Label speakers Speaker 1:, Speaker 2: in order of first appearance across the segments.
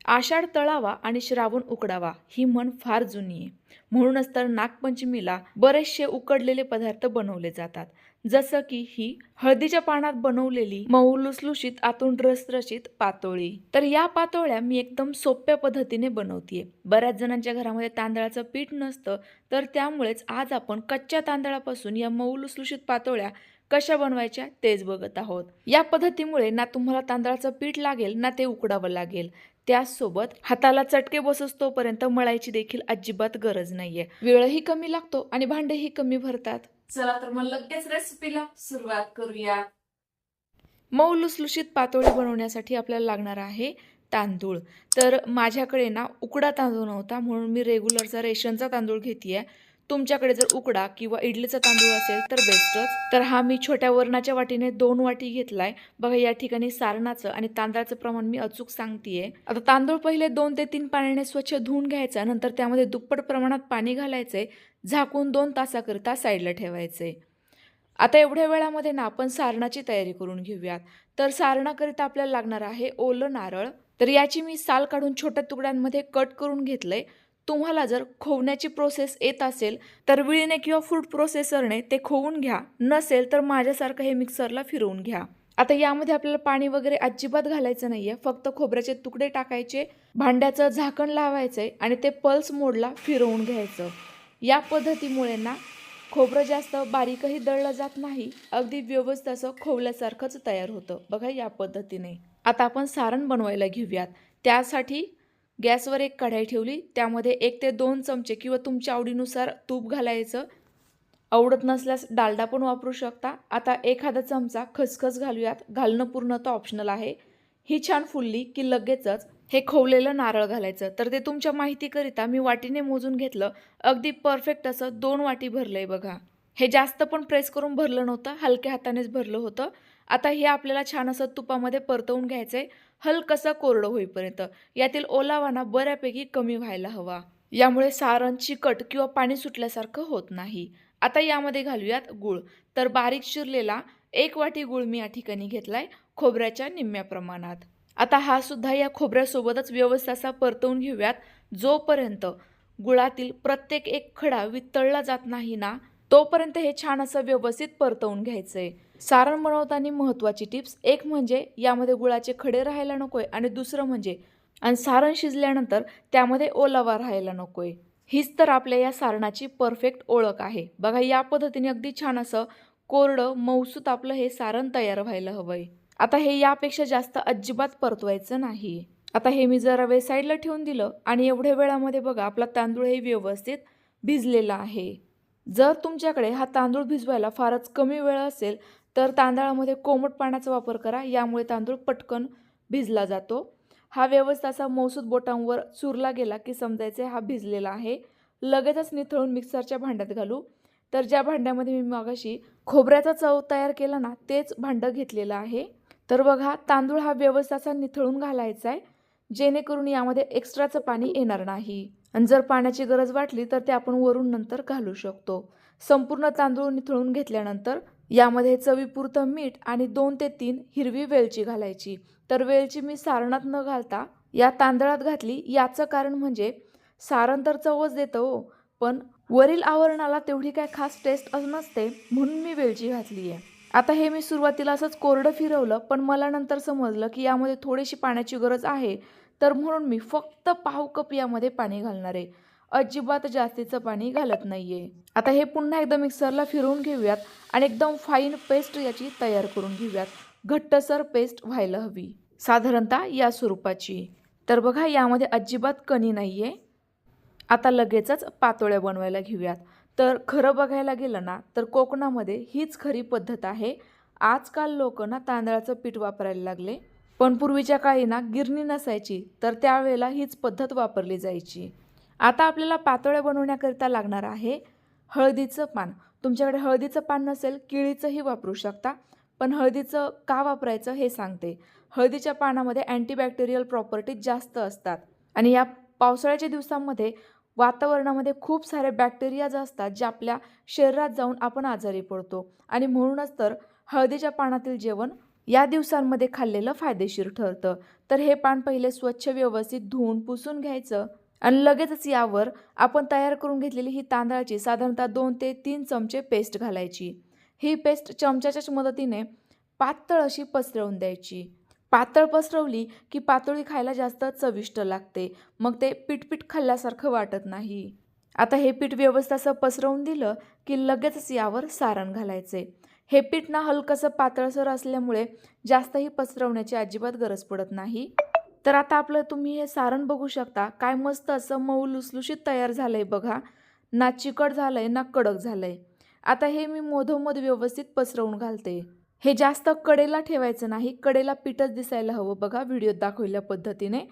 Speaker 1: आषाढ तळावा आणि श्रावण उकडावा ही म्हण फार जुनी आहे. म्हणूनच तर नागपंचमीला बरेचसे उकडलेले पदार्थ बनवले जातात. जसं की ही हळदीच्या पानात बनवलेली मऊ लुसलुशीत आतून रसरशीत पातोळी. तर या पातोळ्या मी एकदम सोप्या पद्धतीने बनवतीये. बऱ्याच जणांच्या घरामध्ये तांदळाचं पीठ नसतं, तर त्यामुळेच आज आपण कच्च्या तांदळापासून या मऊ लुसलुशीत पातोळ्या कशा बनवायच्या तेच बघत आहोत. या पद्धतीमुळे ना तुम्हाला तांदळाचं पीठ लागेल ना ते उकडावं लागेल. त्याचसोबत हाताला चटके बसोस्तोपर्यंत मळायची देखील अजिबात गरज नाहीये. वेळही कमी लागतो आणि भांडेही कमी भरतात. चला तर मग लगेच रेसिपीला सुरुवात करूया. मऊ लुसलुशीत पातोळी बनवण्यासाठी आपल्याला लागणार आहे तांदूळ. तर माझ्याकडे ना उकडा तांदूळ नव्हता, म्हणून मी रेग्युलरचा रेशनचा तांदूळ घेतेय. तुमच्याकडे जर उकडा किंवा इडलीचा तांदूळ असेल तर बेस्टच. तर हा मी छोट्या वरणाच्या वाटीने 2 वाटी घेतलाय. बघा या ठिकाणी सारणाचं आणि तांदळाचं प्रमाण मी अचूक सांगतेय. आता तांदूळ पहिले 2 ते 3 पाण्याने स्वच्छ धुवून घ्यायचा. नंतर त्यामध्ये दुप्पट प्रमाणात पाणी घालायचंय. झाकून 2 तासाकरिता साईडला ठेवायचंय. आता एवढ्या वेळामध्ये ना आपण सारणाची तयारी करून घेऊयात. तर सारणाकरिता आपल्याला लागणार आहे ओलं नारळ. तर याची मी साल काढून छोट्या तुकड्यांमध्ये कट करून घेतलंय. तुम्हाला जर खोवण्याची प्रोसेस येत असेल तर विळीने किंवा फूड प्रोसेसरने ते खोवून घ्या. नसेल तर माझ्यासारखं हे मिक्सरला फिरवून घ्या. आता यामध्ये आपल्याला पाणी वगैरे अजिबात घालायचं नाहीये. फक्त खोबऱ्याचे तुकडे टाकायचे, भांड्याचं झाकण लावायचंय आणि ते पल्स मोडला फिरवून घ्यायचं. या पद्धतीमुळे ना खोबरं जास्त बारीकही दळलं जात नाही, अगदी व्यवस्थित असं खोवल्यासारखंच तयार होतं. बघा या पद्धतीने. आता आपण सारण बनवायला घेऊयात. त्यासाठी गॅसवर एक कढाई ठेवली. त्यामध्ये 1 ते 2 चमचे किंवा तुमच्या आवडीनुसार तूप घालायचं. आवडत नसल्यास डालडा पण वापरू शकता. आता एखादा चमचा खसखस घालूयात. घालणं पूर्णतः ऑप्शनल आहे. ही छान फुलली की लगेचच हे खोवलेलं नारळ घालायचं. तर ते तुमच्या माहितीकरिता मी वाटीने मोजून घेतलं. अगदी परफेक्ट असं 2 वाटी भरलंय बघा. हे जास्त पण प्रेस करून भरलं नव्हतं, हलक्या हातानेच भरलं होतं. आता हे आपल्याला छान असं तुपामध्ये परतवून घ्यायचंय, हलकसं कोरडं होईपर्यंत. यातील ओलावा बऱ्यापैकी कमी व्हायला हवा. यामुळे सारण चिकट किंवा पाणी सुटल्यासारखं होत नाही. आता यामध्ये घालूयात गूळ. तर बारीक चिरलेला 1 वाटी गूळ मी या ठिकाणी घेतलाय, खोबऱ्याच्या निम्म्या प्रमाणात. आता हा सुद्धा या खोबऱ्यासोबतच व्यवस्थित असा परतवून घेऊयात. जोपर्यंत गुळातील प्रत्येक एक खडा वितळला जात नाही ना, तोपर्यंत हे छान असं व्यवस्थित परतवून घ्यायचंय. सारण बनवताना महत्त्वाची टिप्स, एक म्हणजे यामध्ये गुळाचे खडे राहायला नकोय आणि दुसरं म्हणजे सारण शिजल्यानंतर त्यामध्ये ओलावा राहायला नकोय. हीच तर आपल्या या सारणाची परफेक्ट ओळख आहे. बघा या पद्धतीने अगदी छान असं कोरडं मऊसूत आपलं हे सारण तयार व्हायला हवंय. आता हे यापेक्षा जास्त अजिबात परतवायचं नाही. आता हे मी जरा वेळ साईडला ठेवून दिलं आणि एवढ्या वेळामध्ये बघा आपला तांदूळ हे व्यवस्थित भिजलेला आहे. जर तुमच्याकडे हा तांदूळ भिजवायला फारच कमी वेळ असेल तर तांदळामध्ये कोमट पाण्याचा वापर करा. यामुळे तांदूळ पटकन भिजला जातो. हा व्यवस्थित असा मऊसूत बोटांवर चुरला गेला की समजायचे हा भिजलेला आहे. लगेचच निथळून मिक्सरच्या भांड्यात घालू. तर ज्या भांड्यामध्ये मी मगाशी खोबऱ्याचा चव तयार केला ना, तेच भांडं घेतलेलं आहे. तर बघा तांदूळ हा व्यवस्थित असा निथळून घालायचा आहे, जेणेकरून यामध्ये एक्स्ट्राचं पाणी येणार नाही. आणि जर पाण्याची गरज वाटली तर ते आपण वरून नंतर घालू शकतो. संपूर्ण तांदूळ निथळून घेतल्यानंतर यामध्ये चवीपुरतं मीठ आणि 2 ते 3 हिरवी वेलची घालायची. तर वेलची मी सारणात न घालता या तांदळात घातली. याचं कारण म्हणजे सारण तर चवच देतं हो, पण वरील आवरणाला तेवढी काय खास टेस्ट नसते, म्हणून मी वेलची घातली आहे. आता हे मी सुरुवातीला असंच कोरडं फिरवलं, पण मला नंतर समजलं की यामध्ये थोडीशी पाण्याची गरज आहे. तर म्हणून मी फक्त पाव कप यामध्ये पाणी घालणार आहे. अजिबात जास्तीचं पाणी घालत नाहीये. आता हे पुन्हा एकदा मिक्सरला फिरवून घेऊयात आणि एकदम फाईन पेस्ट याची तयार करून घेऊयात. घट्टसर पेस्ट व्हायला हवी, साधारणतः या स्वरूपाची. तर बघा यामध्ये अजिबात कणी नाहीये. आता लगेचच पातोळ्या बनवायला घेऊयात. तर खरं बघायला गेलं ना, तर कोकणामध्ये हीच खरी पद्धत आहे. आजकाल लोक ना तांदळाचं पीठ वापरायला लागले, पण पूर्वीच्या काळी ना गिरणी नसायची, तर त्यावेळेला हीच पद्धत वापरली जायची. आता आपल्याला पातोळ्या बनवण्याकरिता लागणार आहे हळदीचं पान. तुमच्याकडे हळदीचं पान नसेल, केळीचंही वापरू शकता, पण हळदीचं का वापरायचं हे सांगते. हळदीच्या पानामध्ये अँटीबॅक्टेरियल प्रॉपर्टीज जास्त असतात आणि या पावसाळ्याच्या दिवसांमध्ये वातावरणामध्ये खूप सारे बॅक्टेरियाज असतात, जे आपल्या शरीरात जाऊन आपण आजारी पडतो. आणि म्हणूनच तर हळदीच्या पानातील जेवण या दिवसांमध्ये खाल्लेलं फायदेशीर ठरतं. तर हे पान पहिले स्वच्छ व्यवस्थित धुवून पुसून घ्यायचं आणि लगेचच यावर आपण तयार करून घेतलेली ही तांदळाची साधारणतः 2 ते 3 चमचे पेस्ट घालायची. ही पेस्ट चमच्याच्याच मदतीने पातळ अशी पसरवून द्यायची. पातळ पसरवली की पातोळी खायला जास्त चविष्ट लागते. मग ते पीठ खाल्ल्यासारखं वाटत नाही. आता हे पीठ व्यवस्थित असं पसरवून दिलं की लगेचच यावर सारण घालायचे. हे पीठ ना हलकंसं पातळसर असल्यामुळे जास्तही पसरवण्याची अजिबात गरज पडत नाही. तर आता आपलं तुम्ही हे सारण बघू शकता. काय मस्त असं मऊ लुसलुशीत तयार झालंय बघा. ना चिकट झालंय ना कडक झालंय. आता हे मी मधोमध व्यवस्थित पसरवून घालते. हे जास्त कडेला ठेवायचं नाही. कडेला पीठच दिसायला हवं बघा व्हिडिओत दाखवलेल्या पद्धतीने.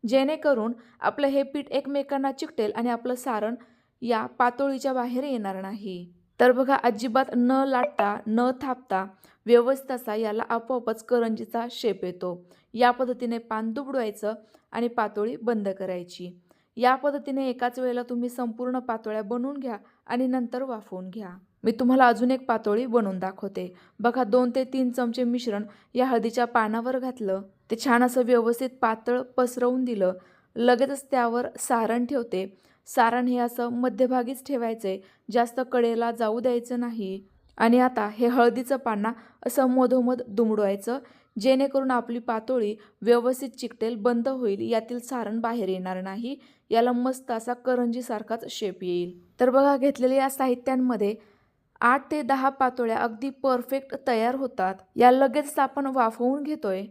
Speaker 1: जेणेकरून आपलं हे पीठ एकमेकांना चिकटेल आणि आपलं सारण या पातोळीच्या बाहेर येणार नाही. तर बघा अजिबात न लाटता न थापता व्यवस्थित असा याला आपोआपच करंजीचा शेप येतो. या पद्धतीने पान दुबडवायचं आणि पातोळी बंद करायची. या पद्धतीने एकाच वेळेला तुम्ही संपूर्ण पातोळ्या बनवून घ्या आणि नंतर वाफवून घ्या. मी तुम्हाला अजून एक पातोळी बनवून दाखवते. बघा 2 ते 3 चमचे मिश्रण या हळदीच्या पानावर घातलं. ते छान असं व्यवस्थित पातळ पसरवून दिलं. लगेचच त्यावर सारण ठेवते. सारण हे असं मध्यभागीच ठेवायचे, जास्त कडेला जाऊ द्यायचं नाही. आणि आता हे हळदीचं पान असं मधोमध दुमडवायचं, जेणेकरून आपली पातोळी व्यवस्थित चिकटेल, बंद होईल, यातील सारण बाहेर येणार नाही. याला मस्त असा करंजीसारखाच शेप येईल. तर बघा घेतलेल्या या साहित्यांमध्ये 8 ते 10 पातोळ्या अगदी परफेक्ट तयार होतात. या लगेच आपण वाफवून घेतोय.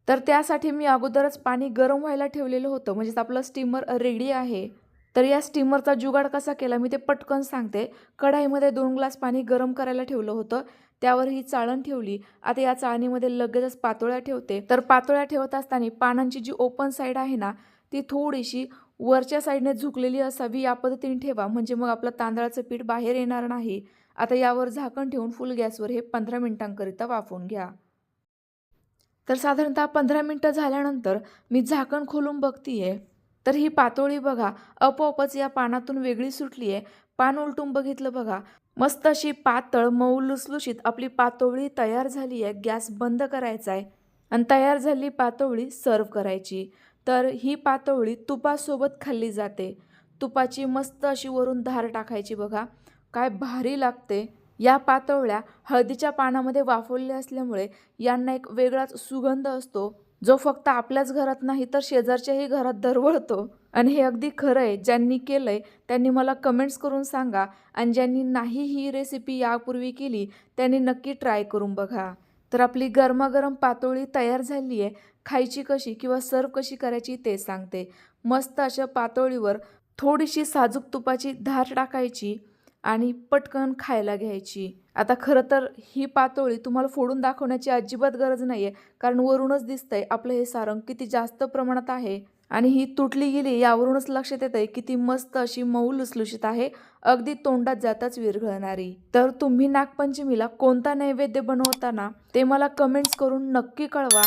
Speaker 1: तर त्यासाठी मी अगोदरच पाणी गरम व्हायला ठेवलेलं होतं. म्हणजेच आपलं स्टीमर रेडी आहे. तर या स्टीमरचा जुगाड कसा केला मी ते पटकन सांगते. कढाईमध्ये 2 ग्लास पाणी गरम करायला ठेवलं होतं. त्यावर ही चाळण ठेवली. आता या चाळणीमध्ये लगेचच पातोळ्या ठेवते. तर पातोळ्या ठेवत असताना पानांची जी ओपन साईड आहे ना, ती थोडीशी वरच्या साईडने झुकलेली असावी. या पद्धतीने ठेवा, म्हणजे मग आपलं तांदळाचं पीठ बाहेर येणार नाही. आता यावर झाकण ठेवून फुल गॅसवर हे 15 मिनिटांकरिता वाफवून घ्या. तर साधारणतः 15 मिनिटं झाल्यानंतर मी झाकण खोलून बघतीये. तर ही पातोळी बघा आपोआपच या पानातून वेगळी सुटली आहे. पान उलटून बघितलं बघा, मस्त अशी पातळ मऊ लुसलुशीत आपली पातोळी तयार झाली आहे. गॅस बंद करायचा आहे आणि तयार झालेली पातोळी सर्व करायची. तर ही पातोळी तुपासोबत खाल्ली जाते. तुपाची मस्त अशी वरून धार टाकायची बघा, काय भारी लागते. या पातोळ्या हळदीच्या पानामध्ये वाफवलेल्या असल्यामुळे यांना एक वेगळाच सुगंध असतो, जो फक्त आपल्याच घरात नाही तर शेजारच्याही घरात दरवळतो. आणि हे अगदी खरं आहे. ज्यांनी केलंय त्यांनी मला कमेंट्स करून सांगा आणि ज्यांनी नाही ही रेसिपी यापूर्वी केली त्यांनी नक्की ट्राय करून बघा. तर आपली गरमागरम पातोळी तयार झाली आहे. खायची कशी किंवा सर्व कशी करायची ते सांगते. मस्त अशा पातोळीवर थोडीशी साजूक तुपाची धार टाकायची आणि पटकन खायला घ्यायची. आता खरं तर ही पातोळी तुम्हाला फोडून दाखवण्याची अजिबात गरज नाही आहे, कारण वरूनच दिसतंय आपलं हे सारण किती जास्त प्रमाणात आहे आणि ही तुटली गेली यावरूनच लक्षात येतंय किती मस्त अशी मऊ लुसलुशीत आहे, अगदी तोंडात जाताच विरघळणारी. तर तुम्ही नागपंचमीला कोणता नैवेद्य बनवताना ते मला कमेंट्स करून नक्की कळवा.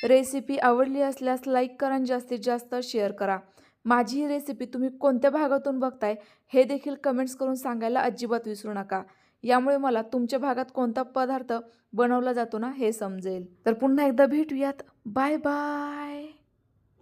Speaker 1: रेसिपी आवडली असल्यास लाईक करा आणि जास्तीत जास्त शेअर करा. माझी ही रेसिपी तुम्ही कोणत्या भागातून बघताय हे देखील कमेंट्स करून सांगायला अजिबात विसरू नका. यामुळे मला तुमच्या भागात कोणता पदार्थ बनवला जातो ना हे समजेल. तर पुन्हा एकदा भेटूयात. Bye bye.